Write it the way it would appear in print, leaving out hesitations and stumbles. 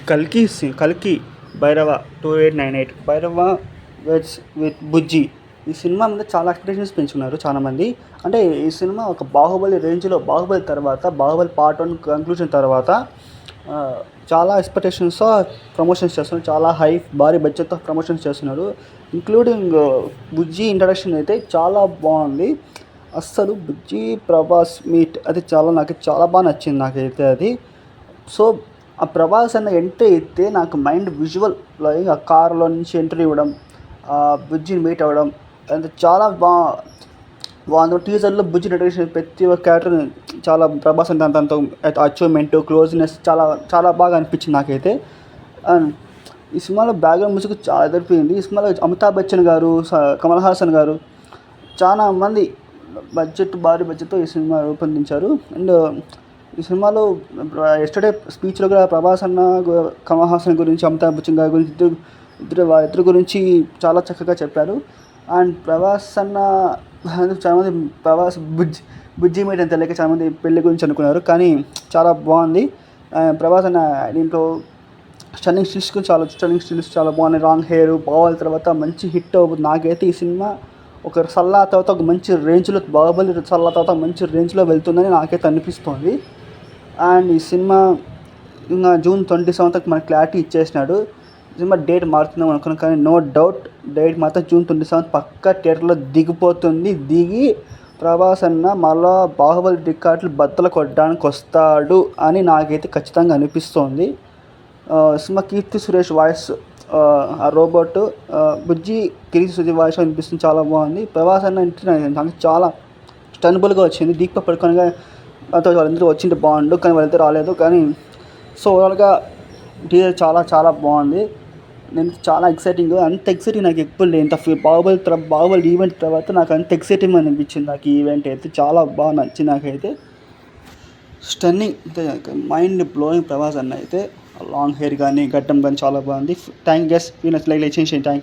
కల్కి భైరవ 2898 భైరవ విత్ బుజ్జి. ఈ సినిమా మీద చాలా ఎక్స్పెక్టేషన్స్ పెంచుకున్నారు చాలామంది. అంటే ఈ సినిమా ఒక బాహుబలి రేంజ్లో, బాహుబలి తర్వాత, బాహుబలి పార్ట్ 1 కంక్లూజన్ తర్వాత చాలా ఎక్స్పెక్టేషన్స్తో ప్రమోషన్స్ చేస్తున్నారు. చాలా భారీ బడ్జెట్తో ప్రమోషన్స్ చేస్తున్నారు. ఇంక్లూడింగ్ బుజ్జి ఇంట్రడక్షన్ అయితే చాలా బాగుంది. అస్సలు బుజ్జి ప్రభాస్ మీట్ అది నాకు చాలా బాగా నచ్చింది నాకైతే అది. సో ఆ ప్రభాస్ అన్న ఎంట్రీ అయితే నాకు మైండ్ విజువల్లో ఆ కార్లో నుంచి ఎంట్రీ ఇవ్వడం, బుజ్జిని మీట్ అవ్వడం అది చాలా బాగుంది. టీజర్లో బుజ్జి ఇంట్రడక్షన్ ప్రతి ఒక్క క్యారెక్టర్ చాలా ప్రభాస్ అంటే తనతో అచీవ్మెంట్, క్లోజ్నెస్ చాలా చాలా బాగా అనిపించింది నాకైతే. అండ్ ఈ సినిమాలో బ్యాక్గ్రౌండ్ మ్యూజిక్ చాలా ఎదిరిపోయింది. ఈ సినిమాలో అమితాబ్ బచ్చన్ గారు, కమల్ హాసన్ గారు చాలా మంది భారీ బడ్జెట్తో ఈ సినిమా రూపొందించారు. అండ్ ఈ సినిమాలో ఎస్టర్డే స్పీచ్లో కూడా ప్రభాస్ అన్న, కమల్ హాసన్ గురించి, అమితాబ్ బచ్చన్ గారి గురించి ఇద్దరు గురించి చాలా చక్కగా చెప్పారు. అండ్ ప్రభాస్ అన్న చాలామంది బుజ్జి మీట్ అని తెలియక చాలామంది పెళ్లి గురించి అనుకున్నారు, కానీ చాలా బాగుంది. ప్రభాస్ అన్న దీంట్లో స్టన్నింగ్ స్టిల్స్ చాలా బాగున్నాయి. లాంగ్ హెయిర్, బాహుబలి తర్వాత మంచి హిట్ అవుతుంది. నాకైతే ఈ సినిమా ఒక సల్లా తర్వాత ఒక మంచి రేంజ్లో, బాహుబలి సల్లా తర్వాత మంచి రేంజ్లో వెళ్తుందని నాకైతే అనిపిస్తోంది. అండ్ ఈ సినిమా ఇంకా June 27th మనకు క్లారిటీ ఇచ్చేసినాడు. సినిమా డేట్ మారుతుందేమో అనుకున్నాను, కానీ నో డౌట్ డేట్ మాత్రం June 27 పక్కా థియేటర్లో దిగిపోతుంది. దిగి ప్రభాస్ అన్న మళ్ళా బాహుబలి రికార్డులు బద్దలు కొట్టడానికి వస్తాడు అని నాకైతే ఖచ్చితంగా అనిపిస్తోంది. సినిమా కీర్తి సురేష్ వాయిస్, ఆ రోబోట్, బుజ్జి కీర్తి సురేష్ వాయిస్ అనిపిస్తుంది, చాలా బాగుంది. ప్రభాస్ అన్న నాకు చాలా స్టనబుల్గా వచ్చింది. దీపిక పడుకోనగా వాళ్ళందరూ వచ్చింటే బాగుండు, కానీ వాళ్ళందరూ రాలేదు. కానీ సో ఓవరాల్గా టీజర్ చాలా చాలా బాగుంది. నేను చాలా ఎక్సైటింగ్, అంత ఎక్సైటింగ్ నాకు ఎప్పుడు లేదు. ఇంత బాహుబలి ఈవెంట్ తర్వాత నాకు అంత ఎక్సైటింగ్ అనిపించింది. నాకు ఈ ఈవెంట్ అయితే చాలా బాగా నచ్చింది. నాకైతే స్టన్నింగ్, మైండ్ బ్లోయింగ్ ప్రభాస్ అన్న అయితే. లాంగ్ హెయిర్ కానీ, గడ్డం కానీ చాలా బాగుంది. Thank you guys. లైక్ చేయండి. Thank you.